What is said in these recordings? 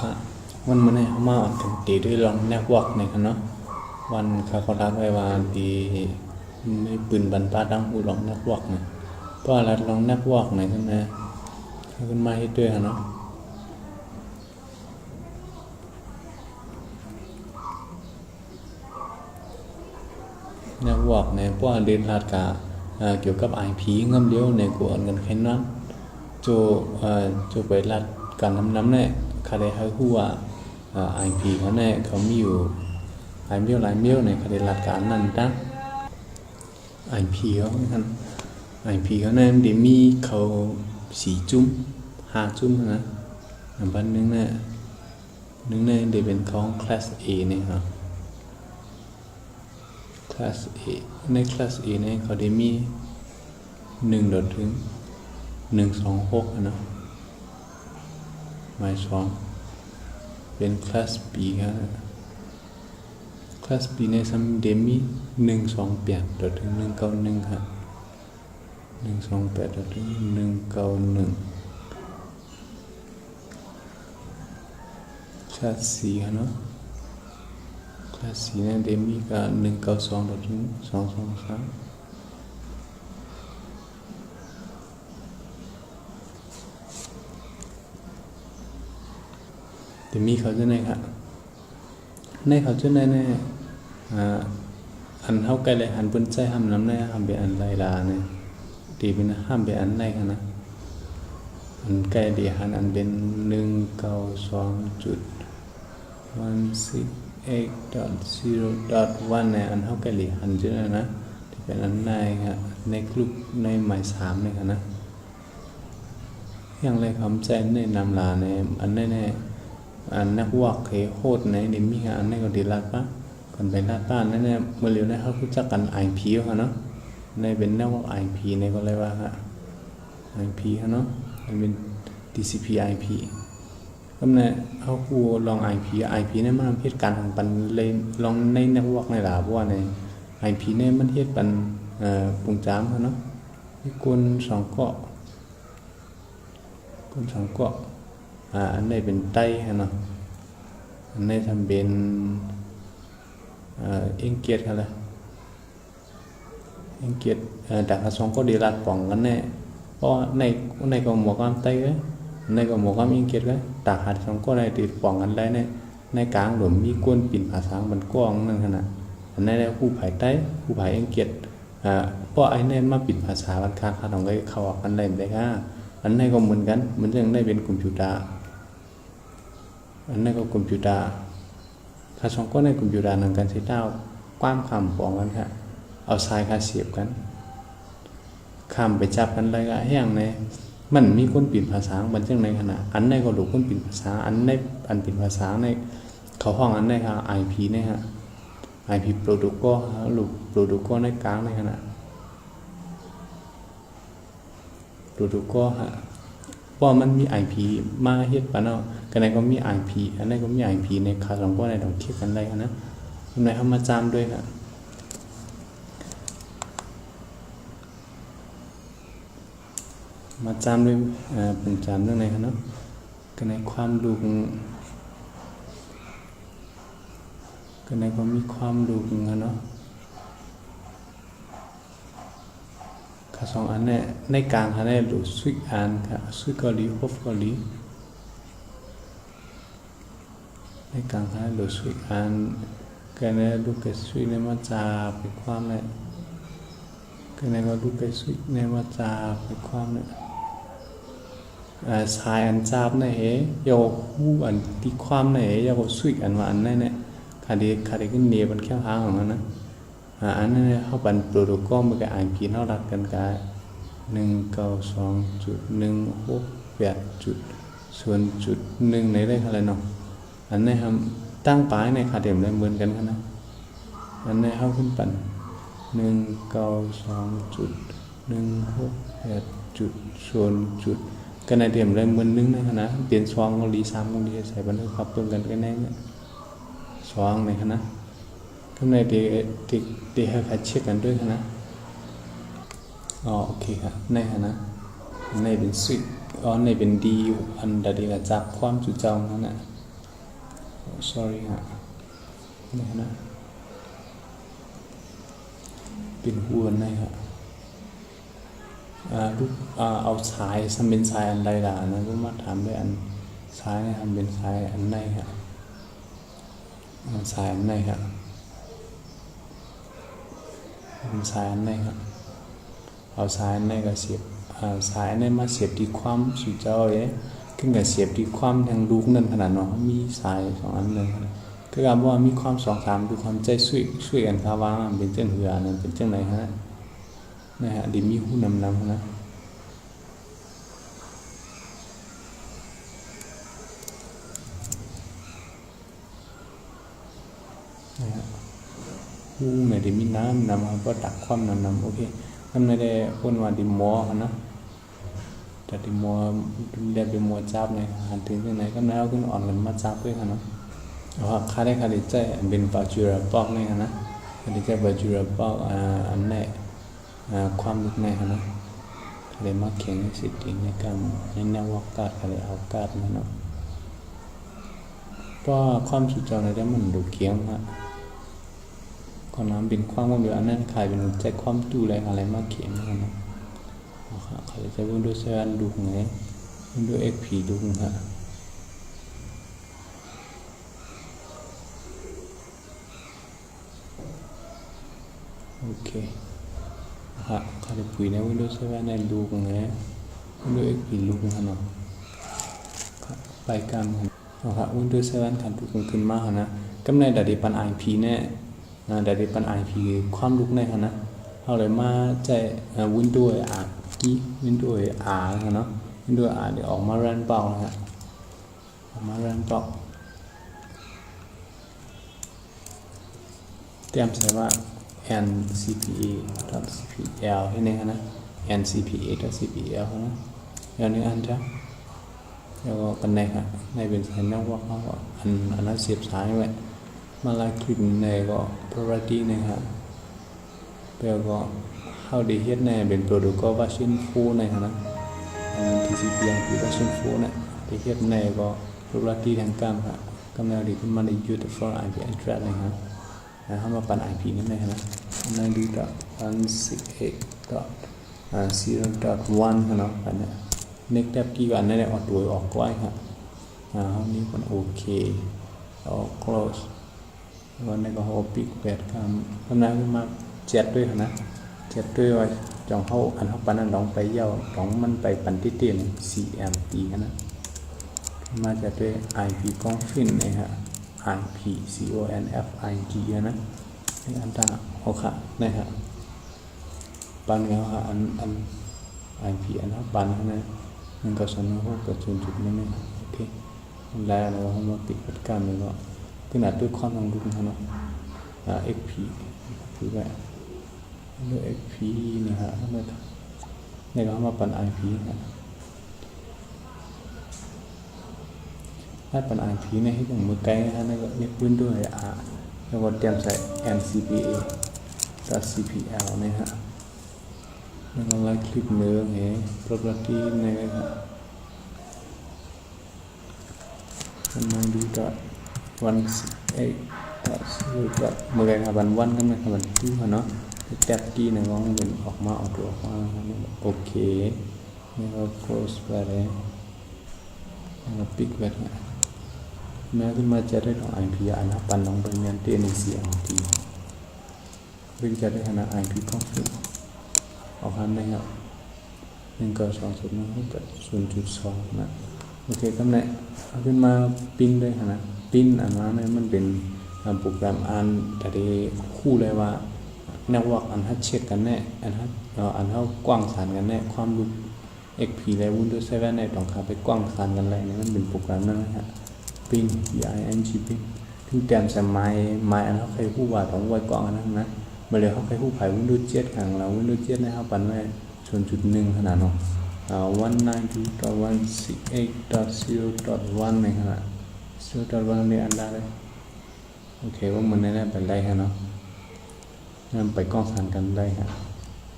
ค่ะวันมันเนี่ยเขามาถึงตีด้วยลองแนกวอกในกันเนาะวันเขารัดไว้ว่าดีไม่ปืนบรรพาดังหูลองแนกวอกเนี่ยเพราะรัดลองแนกวอกไหนขึ้นมาขึ้นมาให้ด้วยเนาะแนกวอกเนี่ยเพราะเดินลาดกาเกี่ยวกับไอพีเงินเดียวในกูเงินแค่นั้นโจไปลาดการน้ำเนี่ยคาได้ให้หัวไอพีเขาเนี่ยเขามีอยู่หลายเมี่ยวในคาได้ลาดการนั้นตั้งไอพีเขาท่านไอพีเขาเนี่ยเดี๋ยวมีเขา4 จุ่ม5 จุ่มนะบันนึงเนี่ยเดี๋ยวเป็นของคลาส A เนี่ยครับคลาส A ในคลาส A เนี่ยเขาได้มี1 ถึง 126นะหมายเป็นคลาส B ครับคลาส B ในซัมเดมี128ถึง191ครับ128ถึง191คลาส C ครับเนาะคลาส C เนี่ยเดมีก็192ถึง223แต่มีเขาจะไหนครับในเขาจะไหนเนี่ยอันเท่ากันเลยอันบนใจห้ามน้ำในห้ามไปอันไรลาเนี่ยดีเป็นห้ามไปอันไรกันนะอันใกล้ดีหันอันเป็น192.168.0.1เนี่ยอันเท่ากันเลยหันจะไหนนะที่เป็นอันในครับในกลุ่มในหมาย3เนี่ยครับนะอย่างไรคำใจในนำลาในอันในอันนักวอกเคโคตรในนี่มีอันในก็ดีลาดปะก่อนไปลาดป้านนั่นเนี่ยเมื่อเร็วได้เขารู้จักกัน IP เขาเนาะในเป็นนักวอก IP ในก็เลยว่าฮะ IP เขาเนาะมันเป็น TCP IP ก็เนี่ยเขาคูลอง IP เนี่ยมันเฮ็ดการของปันเลยลองในนักวอกในหลาเพราะว่าใน IP เนี่ยมันเฮ็ดปันปุงจามเขาเนาะมีคน2 เกาะอันนี้เป็นไต้ฮะเนาะอันนี้ทำเป็นเอ็งเกียรติกันเลยเอ็งเกียรติดักกระสองก็ดีลาดป่องกันแน่เพราะในก็หมวกความไต้เลยในก็หมวกความเอ็งเกียรติเลยดักหัดสองก็ได้ติดป่องกันได้เนี่ยในกลางหลุมมีก้นปิ่นผาสางมันกว้างนั่นขนาดอันนี้ได้ผู้ไผ่ไต้ผู้ไผ่เอ็งเกียรติเพราะไอ้เนี่ยมาปิ่นภาษาวันค้างขาดของเขาออกกันได้ได้ค่ะอันนี้ก็เหมือนกันมันยังได้เป็นคอมพิวเตอร์อันนี้ก็คอมพิวเตอร์ถ้าสองก็ในคอมพิวเตอร์นั่งกันใช้เท้าความคำปองกันค่ะเอาทรายค่ะเสียบกันคำไปจับกันเลยก็ให้อย่างในมันมีคนปิ่นภาษามันจังในขณะอันนี้ก็หลุดคนปิ่นภาษาอันนี้อันปิ่นภาษาในเขาห้องอันนี้ค่ะ IP เนี่ยฮะ IP โปรโตคอลหลุดโปรโตคอลในกลางในขณะโปรโตคอลฮะเพราะมันมี IP มาเฮ็ดปะเนาะกันไหนก็มี IP อันนี้ก็มี IP ในคาสองก็ในต้องเทียบกันได้นะทำไมเขามาจามด้วยค่ะมาจามด้วยเป็นจามเรื่องไหนคะเนาะกันไหนความรู้กันไหนก็มีความรู้กันเนาะสองอันเนี่ยในกลางค่ะในหลุดสวิกอันค่ะสวิกเกาหลีฮอฟเกาหลีในกลางค่ะหลุดสวิกอันกันเนี่ยลูกเกสวิกในมาจาไปความเนี่ยกันเนี่ยก็ลูกเกสวิกในมาจาไปความเนี่ยสายอันจาบเนี่ยเหยาหูอันที่ความเนี่ยเหยาสวิกอันว่าอันนั้นเนี่ยคาดีขึ้นเนียบนแค่หางของมันนะอันนั้นเขาบันโปรโตคอลมันกับ IP เท่ารัดกันกัน192.168.0.1ในได้อะไรเนาะอันนี้ทำตั้งปลายในขาเดียมได้เหมือนกันกันนะอันนี้เขาขึ้นปั่น192.168.0. กันในเดียมได้เหมือนนึงนะนะเปลี่ยนซองก็รี3ก็รีใส่บันทึกขับเพิ่มกันกันแน่เนี่ยซองในคณะข้างในดีให้เช็คกันด้วยนะโอเคครับในนะในเป็นสวิต อ๋อในเป็นดีอันใดก็จับความจุเจ้านั่นน่ะ sorry ฮะนี่นะเป็นหัวในฮะลูกเอาสายทำเป็นสายอันใดล่ะนะก็มาถามด้วยอันสายทำเป็นสายอันในฮะสายอันในฮะเป็นสายอันในฮะเอาสายอันในก็เสียบสายอันในมาเสียบที่ความสุดเจ้าเอ๊ะขึ้นกับเสียบที่ความทางลูกนั่นขนาดเนาะมีสายสองอันเลยก็การว่ามีความสองสามดูความใจช่วยกันครับว่าเป็นเจ้าเหือนั่นเป็นเจ้าไหนฮะนะฮะดิมีหูนำนะหูในดิมีน้ำนำก็ตักความนำโอเคทำในได้คนว่าดิมัวนะแต่ดิมัวเรียกดิมัวจับในหันถึงที่ไหนก็แล้วก็อ่อนกันมาจับด้วยกันเนาะว่าค่าได้ใจเป็นปัจจุบันปอกในนะค่าได้ใจปัจจุบันปอกอันไหนความลึกในนะค่าได้มาเขียนสิทธิในการในแนววักการค่าได้เอาการนะเนาะเพราะความสุดจอในได้มันดูเขียงฮะก่อนน้ำเป็นความว่าเดี๋ยวอันนั้นขายเป็นใจความตู้อะไรมาเขียนนะเนาะเขาจะใช้ Windows 7ดูไง Windows XP ดูฮะโอเคฮะเขาจะปุ๋ยใน Windows 7ในดูไง Windows XP ดูฮะเนาะไปกันฮะ Windows 7คันดูขึ้นมาฮะนะกำในดัดดิปัน IP เนี่ยดัดดิปัน IP ความลุกในฮะนะเอาเลยมาใจWindows R กี่ Windows R เนาะ Windows R เดี๋ยวออกมารันเปล่าฮะออกมารันเปล่าเตรียมใส่ว่า ncpa.cpl ให้เนี่ยนะ ncpa.cpl นะอย่างนี้อันจ้ะแล้วก็กันในค่ะในเป็นสายนักว่าเขาอันนั้นเสียบสายไว้มาลายคลิปในก็ property นะครับแล้วก็เข้าดีเฮ็ดในเป็น protocol version 4ในนะอัน TCP/IP version 4เนี่ยดีเฮ็ดในก็ property ทางการค่ะกำลังดีขึ้นมาใน user for IP address นะครับแล้วเข้ามาปั่น IP นั่นเลยนะนั่นดูด168.0.1เนาะปั่นเนี่ย next step กี่วันนั่นแหละออกตัวออกก้อยครับห้องนี้มันโอเคออก close วันนี้ก็เอาปิดแปดคำกำลังขึ้นมาเจ็ดด้วยนะเจ็ดด้วยว่าจองเข้าอันเข้าปันนั้นลองไปเย่าลองมันไปปันที่เตียน CMT นะมาจากด้วย IP config นะฮะ IP CONFIG นะนี่อันต่างโอเคนะฮะปันเงาฮะอัน IP อันเข้าปันนะมันก็สนุกกับจุดๆนี่นะโอเคแล้วเราเอามาปิดกิจการเลยว่าขนาดด้วยความต้องดูนะเนาะXP คือแบบด้วย XP นะฮะในเรามาปั่น IP นะถ้าปั่น IP เนี่ยให้ถึงมือไกลนะฮะในก็เนี่ยพื้นด้วยแล้วก็เตรียมใส่ ncpa.cpl นะฮะแล้วก็ไล่คลิปเนื้อเฮ้ property นะฮะมันดูด168.0.เมื่อไงครับวันกันไหมครับวันที่เนาะแท็บกี้นะก็เป็นออกมาเอาตัวออกมาโอเคนี่ก็ close ไปเลยแล้วก็ปิดไว้นะแม้ขึ้นมาจะได้ของ IP อันนั้นปันลงไปเรียนเตียนเสียงทีเพื่อจะได้ขนาด IP config ออกหันได้ครับ192.1.0.2นะโอเคกำเนิดเอาขึ้นมาปิ้นด้วยนะปิ้นอันนั้นมันเป็นโปรแกรมอันแต่ที่คู่เลยว่าเน็ตเวิร์กอันฮัดเช็คกันแน่อันฮัดอันเท่ากว้างสานกันแน่ความรู้ XP และ Windows 7ในต้องขาไปกว้างสานกันเลยนี่มันเป็นโปรแกรมนั่นนะฮะปิ้น PING ปิ้นถึงเตรียมใส่ไม้อันเขาเคยคู่ว่าต้องไว้กว้างอันนั้นนะมาเลยเขาเคยคู่ไผ่ Windows 7ของเรา Windows 7นะครับปันไว้ 0.1 ขนาดเนาะ192.168.0.1 ในขณะ 0.1 นี่อันได้เลยโอเคว่ามันได้เป็นไรฮะเนาะนั่นไปกล้องสานกันได้ฮะ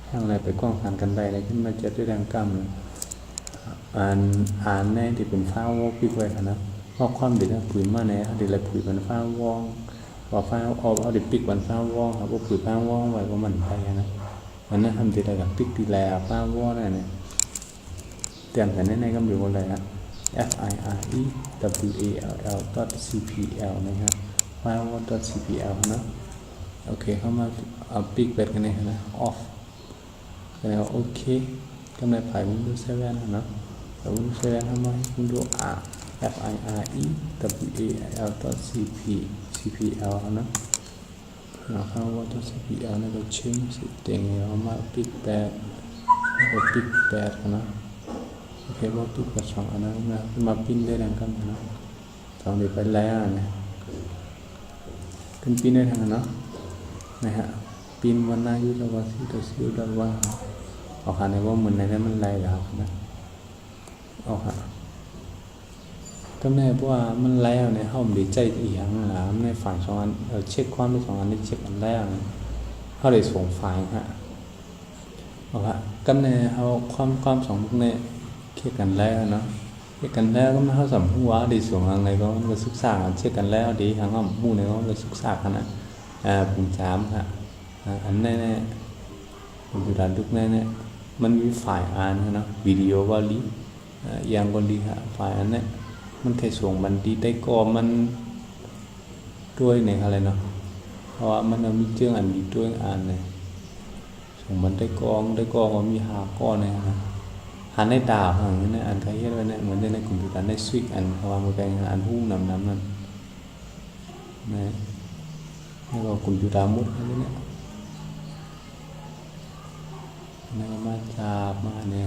ทางอะไรไปกล้องสานกันได้อะไรขึ้นมาจะด้วยแรงกล้ามเลย อ่านแน่ที่เป็นฟ้าวอปิกไว้นะเพราะความเด็ดปุ๋ยมาแน่เด็ดอะไรปุ๋ยมันฟ้าวองว่าฟ้าเอาเด็ดปิกมันฟ้าวองครับว่าปุ๋ยฟ้าวองไว้ก็มันไปนะมันนั่นทำเด็ดอะไรกับปิกดีแลฟ้าวองนั่นเนี่ยเตรียมแต่ในก็มีอะไรนะ firewall.cpl นะครับ firewall.cpl นะโอเคเข้ามาเอาปิกเปิดกันเลยนะ off แล้วโอเคกำลังถ่าย Windows 7นะแต่ Windows 7ทำไม Windows R firewall.cpl นะนะครับว่า .cpl นี่ก็ change setting เอามาปิกแปดแล้วก็ปิกแปดนะโอเคว่าปิกแปดสองอันนั้นนะมาปิ้นได้ดังกันนะตอนนี้ไปแล้วนะขึ้นปิ้นได้ทางนะนะฮะปิ้นวันหน้ายุทธวัฒน์ที่ตัวว่าเอาค่ะในว่ามันในนั้นมันไรแล้วนะเอาค่ะก็แน่เพราะว่ามันแล้วในห้องดีใจอีกอย่างนะในฝ่ายสองอันเช็คความในสองอันนี้เช็คอันแรกเขาเลยส่งไฟล์ฮะเอาค่ะก็แน่เขาความสองพวกนี้เช็คกันแล้วเนาะเช็คกันแล้วก็ไม่เขาสัมผัสว่าดีส่วนอะไรก็มันศึกษาเช็คกันแล้วดีทางห้องมู่ในก็เลยศึกษากันนะปุ่มสามค่ะอันแน่ผมดูดันทุกแน่มันมีไฟล์อ่านนะวิดีโอวอลลีอย่างก็ดีค่ะไฟล์อันนี้มันแค่ส่งบันดีได้ก็มันด้วยในอะไรเนาะเพราะว่ามันมีเจื้องอันดีด้วยอ่านเลยส่งมันได้กองมันมีหาก้อนเลยนะหันในดาวอย่างนี้นะอันใครเห็นไว้เนี่ยเหมือนในคอมพิวเตอร์ในสวิตอันเพราะว่ามันเป็นอันหุ้มน้ำนั่นนะนี่ก็คอมพิวเตอร์มุดอันนี้เนี่ยนี่ก็มาจับมาเนี่ย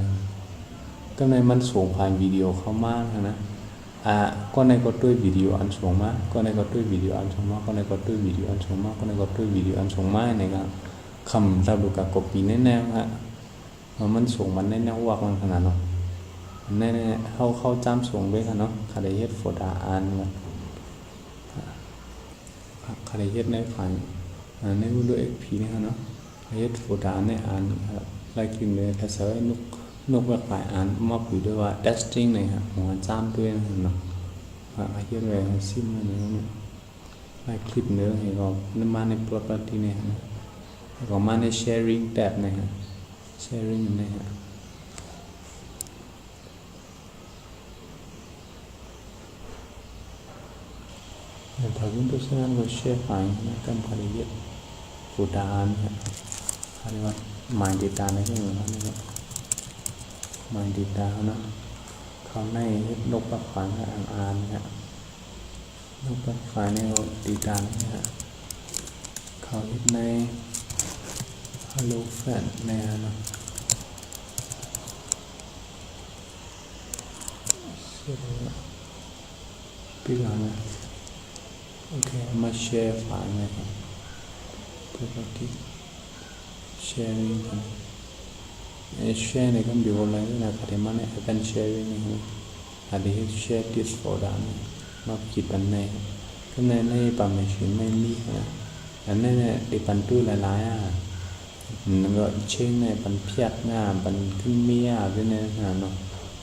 ก็ในมันส่งผ่านวิดีโอเข้ามานะก็ในก็ด้วยวิดีโออันส่งมาก็ในก็ด้วยวิดีโออันส่งมาก็ในก็ด้วยวิดีโออันส่งมาก็ในก็ด้วยวิดีโออันส่งมาในก็คำระบุกับ copy แน่ๆฮะมันส่งมันแน่ๆว่ามันขนาดเนาะแน่ๆเข้าจำส่งด้วยกันเนาะคาเดเฮ็ดโฟดาอ่านมันคาเดเฮ็ดในฝ่ายในวิดีโอ XP นี่ครับเนาะคาเดเฮ็ดโฟดาในอ่านครับไล่ขึ้นเลยถ้าเสยนกแบบฝ่ายอ่านมอบอยู่ด้วยว่า testing เลยครับหัวจำด้วยเนาะอาเฮ็ดไว้ซิมนี่ไล่คลิปเนื้อให้ก็นำมาใน property เนี่ยนะแล้วก็มาใน sharing tab นะฮะ sharing นะฮะถ้า Windows 7ก็ share ไฟล์นะกันคาเดเฮ็ดโฟดาเนี่ยเรียกว่า my data ในที่นี้นะครับ my data นะเขาในนกปักฝังอ่านนะนกปักฝังในdata นะฮะเขาเฮ็ดใน hello fan ในนะเสร็จแล้วปิดแล้วนะโอเคมาแชร์ไฟล์นะครับ property sharing กันshare ในกันเดียวอะไรนะแต่มันเนี่ยเป็น sharing นะครับอาจจะ share this folder มาคิดกันในก็ใน permission ไม่มีนะอันนั้นเนี่ยดิปันตู้หลายๆมันก็เช่นในปันเพียดหน้าปันขึ้นเมียด้วยนะเนาะ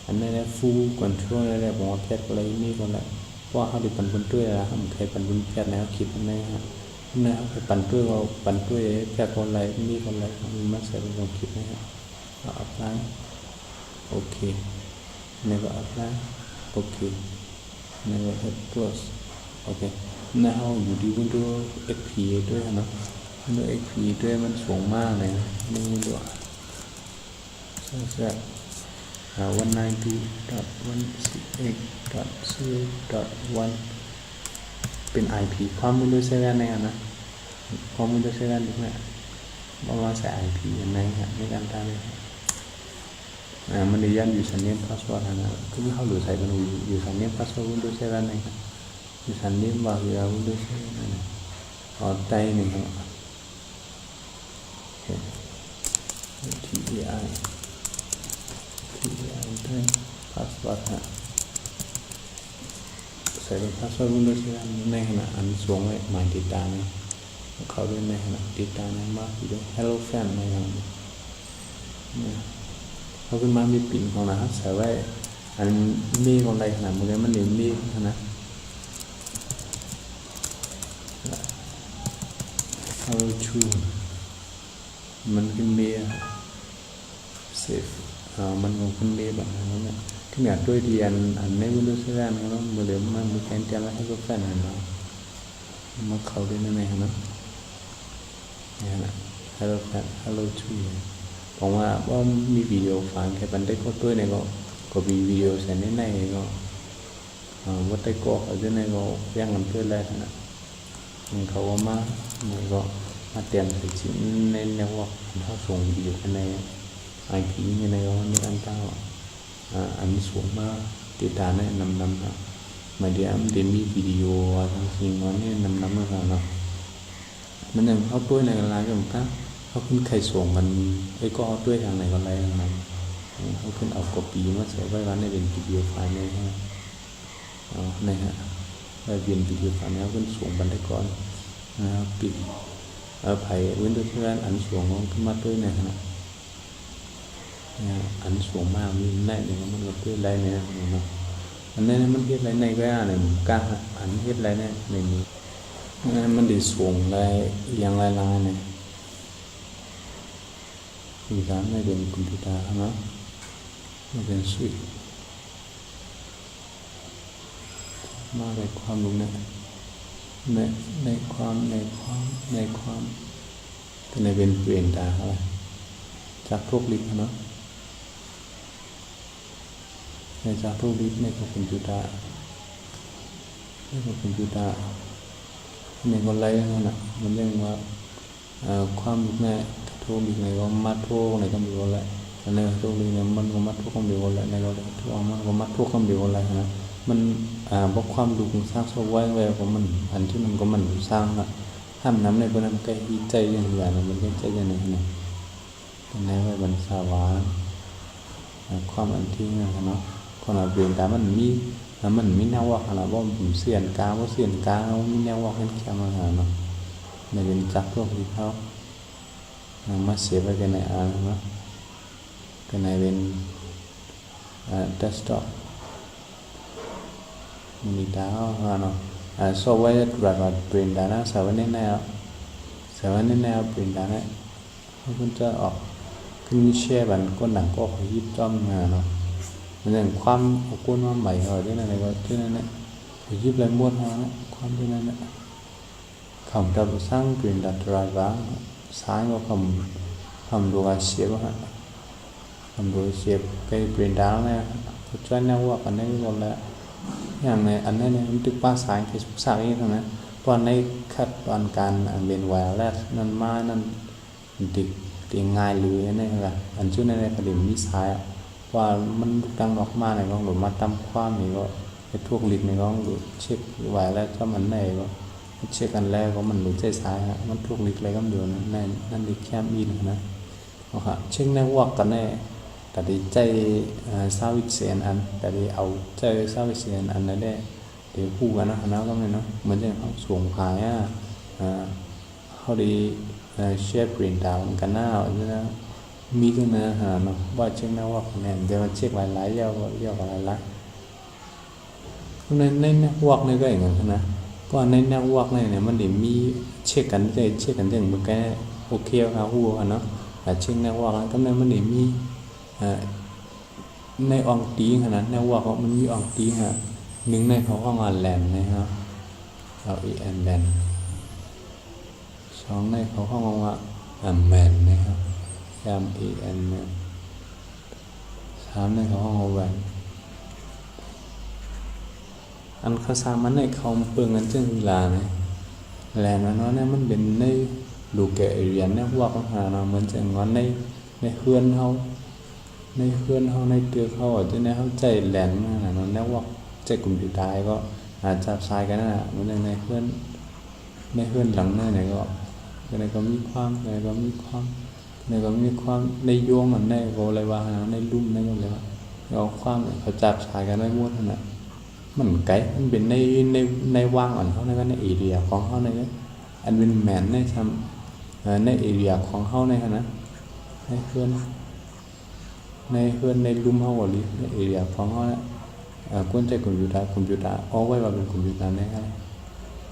อันนั้นเนี่ย full control อะไรผมว่าเพียดอะไรนี่ก็แหละเพราะเขาดิปันบนตู้แล้วผมเคยปันบนเพียดแล้วคิดในฮะในเขาเคยปันตู้เราปันตู้เพียดคนอะไรนี่คนอะไรมันมาใส่ลงคิดนะฮะอัพไลน์โอเคนี่ก็อัพไลน์โอเคนี่ก็ head close โอเคในห้องอยู่ที่ Windows XP ด้วยนะ Windows XP ด้วยมันสูงมากเลยนี่ด้วย192.168.0.1 เป็น IP ความ Windows 7ในนะความ Windows 7ดูเนี่ยมาใส่ IP ในครับในการทำเลยมันได้ยัน username password นะก็ไม่เข้าหรือใส่เป็น username password Windows 7ในครับusername ว่าคือ Windows 7นั่นอ๋อใต้หนึ่งครับโอเค TAI ใต้ password ฮะใส่เป็น password Windows 7ในขณะอันสวงไว้ my data นะเขาด้วยในขณะ data นะมากอยู่ด้วย hello fan นะครับเขาขึ้นมามีปิ่นของนะครับใส่ไว้ อันมีคนใดขนาดมันเลยมันนี่มีนะเอาชูมันขึ้นเมียเซฟมันก็ขึ้นเมียแบบนั้นเนี่ยที่เนี่ยด้วยดีอันในวินโดว์7ก็มือเดิมมันมีแคนเทียนแล้วให้ก็แฟนเนาะมาเข้าได้ในเนาะเนี่ยนะ hello fan hello to ผมว่ามีวิดีโอฟังแค่บันทึกก็ด้วยเนี่ยก็มีวิดีโอเสร็จในก็ว่าได้ก็ở dưới nàyก็ยังกันด้วยเลยนะmìnhเขาก็มันก็มาเตรียมใส่ชิ้นในแนวว่าเขาส่งวิดีโอใน IP ในก็มีอันเก้าอันสูงมากติดตามในนำครับมาเดี๋ยวเดี๋ยวมีวิดีโอทั้งสิ่งว่านี่นำเลยเนาะมันยังเขาด้วยในอะไรก็มันเขาขึ้นใครส่งมันไอ้ก็เอาด้วยทางไหนก็ไรทางนั้นเขาขึ้นเอาก๊อปปี้มาใส่ไว้วันในเป็นวิดีโอไฟล์ในฮะในฮะไว้เป็นวิดีโอไฟล์นี้ขึ้นส่งบันทึกก่อนปิดไผ่วินโดว์7อันส่งขึ้นมาด้วยในฮะอันส่งมากมีในเนี่ยมันก็ด้วยไรเนี่ยเนาะอันนี้มันเฮ็ดไรในก็อะไรมันกล้าอันเฮ็ดไรเนี่ยในนี้มันได้ส่งไรอย่างไรเนี่ยสื่อสารไม่เป็นคอมพิวเตอร์นะไม่เป็นสวิตช์มาในความรู้ในความแต่ในเป็นเปลี่ยนตาอะไรจากทุกลิฟต์นะในจากทุกลิฟต์ในคอมพิวเตอร์ในคนไรนั่นน่ะมันเรียกว่าความรู้ในโทรมีในก็มัดโทรในก็มีอะไรในโทรมีเนี่ยมันก็มัดโทรก็มีอะไรในก็โทรมันก็มัดโทรก็มีอะไรนะมันบอกความรู้ของสร้างสไว้ไว้ของมันอันที่มันก็มันสร้างอ่ะห้ามน้ำในบนนั้นใกล้ใจอย่างไรนะมันใจอย่างไรนะในไว้บรรษาวาความอันที่นั่นเนาะคนเราเปลี่ยนแต่มันมีแนวว่าขนาดว่าผมเสียนกลางมีแนวว่าให้แค่มาเนาะในเป็นจักรพวกที่เขามาเสียไปกันในเนาะกันในเป็นdesktop มีดาวเนาะsoไว้ตรวจว่าเปลี่ยนได้นะสาวนี่แนวเปลี่ยนได้นะคุณจะออกขึ้นแชร์บันก้นหนังก็ขอยิบจ้อมเนาะมันอย่างความเอาก้นมาใหม่เหรอที่นั่นก็ที่นั่นเนี่ยขอยิบอะไรม้วนมานะความที่นั่นเนี่ยคำดับสร้างเปลี่ยนดัดรายบ้างซ้ายก็คำดูว่าเสียบฮะคำดูเสียบใกล้เปลี่ยนดาวเนี่ยก็ช่วยแนวว่ากันได้หมดแล้วอย่างในอันนี้เนี่ยมันตึกป้าสายที่สุกสายนี่เท่านั้นตอนในคัดตอนการเป็นไวร์เลสนั่นมานั่นติดง่ายเลยนี่ครับอันชื่อในประเด็นมีสายว่ามันดังออกมาในกล้องหรือมาตำความนี่ก็ไอ้พวกลิดในกล้องหรือเช็คไวร์เลสก็มันในก็เช็คกันแล้วก็มันหลุดใจสายฮะมันพวกลิดอะไรก็เดียวนั่นลิดแคมอินนะนะครับเช็คในวอกกันแน่แต่ดีใจซาวิเซียนอันแต่ดีเอาใจซาวิเซียนอันนั้นได้เดี๋ยวคู่กันนะก็ไม่เนาะเหมือนอย่างเขาส่งขายเขาดีเชฟปรินดาวกันหน้านะมีกันนะเนาะว่าเช็คในวอกเนี่ยเดี๋ยวเช็คหลายๆเยอะหลายในเน็ตวอกนี่ก็อย่างนั้นนะก็ในเน็ตวอกเนี่ยมันได้มีเช็คกันอย่างเมื่อกี้โอเคครับหัวเนาะแต่เช็คเน็ตวอกแล้วก็มันได้มีในอองตีขนาดในว่าเขามันมีอองตีฮะหนึ่งในเขาห้องแลนนะครับLEN แลนสองในเขาห้องว่าแมนนะครับ MEN แมนสามในเขาห้องแวนอันเขาสามมันในเขาเปลืองกันเช่นเวลาเนี่ยแลนมันเนี่ยมันเป็นในลูกแกเรียนเนี่ยว่าเขาหาเนาะเหมือนจะงอนในเพื่อนเขาในเตือเขาที่ในเขาใจแหลนมากนะนั่นว่าใจกลุ่มที่ตายก็อาจจะทรายกันนะมันในเพื่อนหลังไหนก็มีความในโยงมันในก็อะไรว่าในรุ่มในก็เลยว่าเอาความเขาจับทรายกันได้หมดนะมันไกลมันเป็นในว่างอ่อนเขาในก็ในเอเรียของเขาในอันเป็นแมนในทำในเอเรียของเขาในขณะในเพื่อนในลุ่มเขาหรือในเอเรียของเขา ก้นใจคอมพิวเตอร์เอาไว้ว่าเป็นคอมพิวเตอร์นะครับ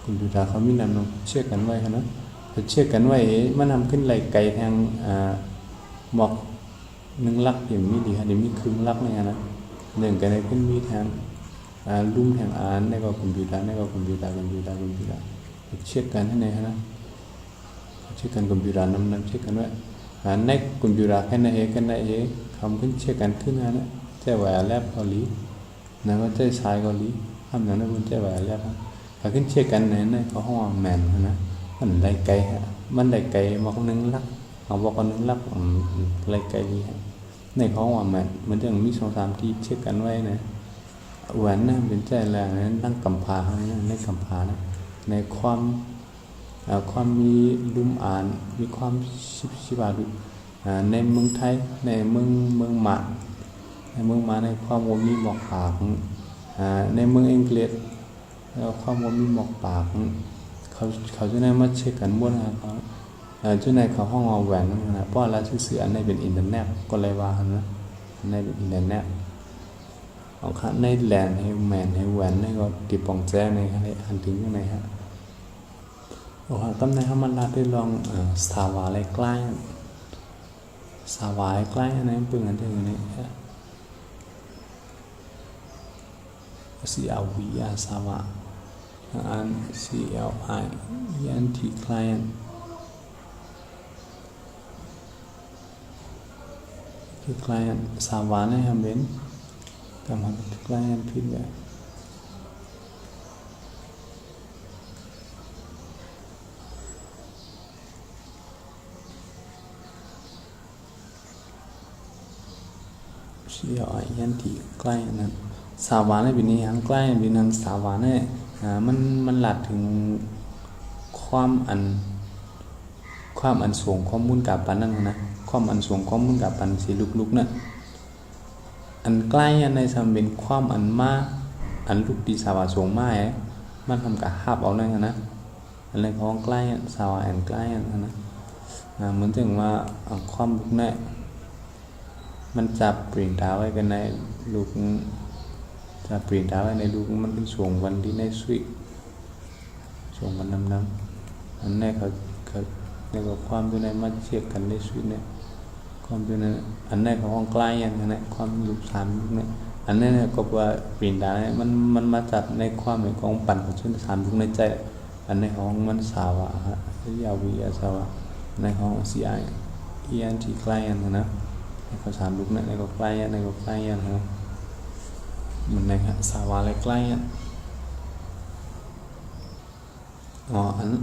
คอมพิวเตอร์เขามีนำลงเชื่อกันไว้นะถ้าเชื่อกันไว้มันนำขึ้นไหลไกลทางหมอก1 ลักอย่างมีดีฮะเดี๋ยวมีครึ่งลักเนี่ยนะหนึ่งกันในขึ้นมีทางลุ่มแห่งในก็คอมพิวเตอร์เชื่อกันให้ไหนนะเชื่อกันคอมพิวเตอร์นำเชื่อกันไว้ในคอมพิวเตอร์แค่ไหนกันได้คำขึ้นเชื่อกันขึ้นนะใจไหวแลบเกาหลีนะว่าใจชายเกาหลีทำอย่างนั้นบนใจไหวแลบถ้าขึ้นเชื่อกันในเขาห้องแมนนะมันได้ไกลฮะมันได้ไกลมาก1 ลักเอาบอกกัน1 ลักได้ไกลดีฮะในเขาห้องแมนมันจะมี2-3ที่เชื่อกันไว้นะแหวนนะเป็นใจแรงนั้นนั่งกำพาเขาในกำพานะในความมีลุ่มมีความชิบาดุในเมืองไทยในเมืองมาในความว่ามีหมอกปากในเมืองอังกฤษความว่ามีหมอกปากเขาจะได้มาเช็คกันบ้วนเขาจุดในเขาห้องเอาแหวนนั่นนะเพราะอะไรชื่ออันในเป็นอินเทอร์เน็ตก็เลยว่านะในเป็นอินเทอร์เน็ตเอาค่ะในแลนให้แมนให้แหวนในก็ติดปองแจ้ในอะไรอันถึงยังไงฮะโอ้โหตำแหน่งเขามันลาได้ลองสถาวะอะไรใกล้สาวายใกล้อันนั้นเป็นอันที่นี้CLV สาวะอัน CLIENT client คือ client สาวะนะครับเป็นกำลัง client ผิดแบบCLIENT client นั้นสาวาในบินี้ทั้งใกล้บินังสาวาเนี่ยมันหลัดถึงความอันสูงข้อมูลกับปันนั่นนะความอันสูงข้อมูลกับปันสีลุกๆนั่นอันใกล้ในสำเป็นความอันมาอันลุกดีสาวาสูงมากมันทำกับหับเอาเลยนะอันอะไรของใกล้สาวาอันใกล้นะเหมือนถึงว่าความลุกเนี่ยมันจับปริ่งดาวไว้กันในลูกจะปริ่งดาวไว้ในลูกมันเป็นส่วงวันที่ในสุดส่วงวันน้ำอันนี้เขาในกับความตัวในมาเช็คกันในสุดเนี่ยความตัวในอันนี้เขาห้องใกล้อย่างนั้นความลูก3 ลูกเนี่ยอันนี้เนี่ยก็ว่าปริ่งดาวมันมาจับในความในของปั่นของชุด3 ลูกในใจอันนี้ของมันสาวะฮะยาวิยาสาวะในของ CLIENT ใกล้อย่างนั้นนะเขา3 ลูกเนี่ยในก็ใกล้นะมันในสาวาอะไรใกล้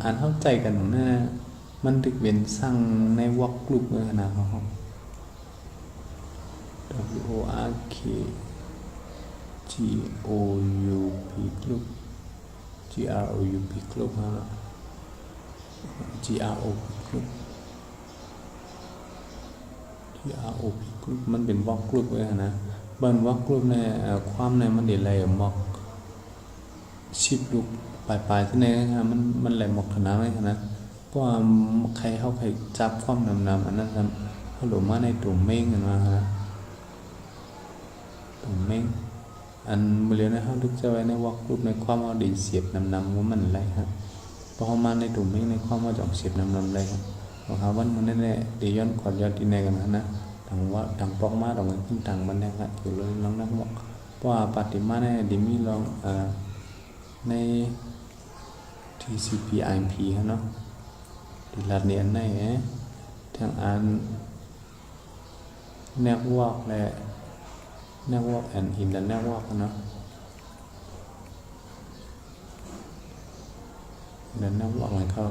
อันเข้าใจกันนะมันถึกเป็นสร้างในวอล์กกลุ่มเลยนะครับ WORK GOUP กลุ่ม GROUP กลุ่มนะ GROP กลุ่ม GROP กลุ่มมันเป็นวอล์กกลุ่มเลยนะบันวอล์กกลุ่มเนี่ยความในมันเดี๋ยวอะไรหมอกชิบลูกปลายที่ไหนนะมันไหลหมอกขนาดไหนนะเพราะว่าใครจับความนำอันนั้นเขาหลงมาในตุ่มเม้งกันมาฮะตุ่มเม้งอันเมื่อเรียนนะเขาลึกจะไว้ในวอล์กกลุ่มในความเอาดีเสียบนำว่ามันอะไรฮะพอมาในตุ่มเม้งในความเอาจ่องเสียบนำอะไรครับบอกเขาวันมันแน่ๆเดี๋ยวย้อนขอดย้อนที่ไหนกันนะทางปอกมาตรงนั้นขึ้นทางมันเนี่ยครับอยู่เลยลองนั่งบอกเพราะว่าปฏิมาเนี่ยดิมีลองใน TCP/IP ครับเนาะที่รัดเรียนในทางอัน network และ network and in the network เนาะ the network อะไรเขา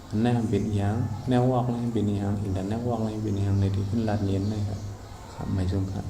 อันนั้นเป็นอย่างnetwork นี่เป็นอย่างin the network นี่เป็นอย่างในที่ขึ้นรัดเรียนนะครับไม่ใช่ครับ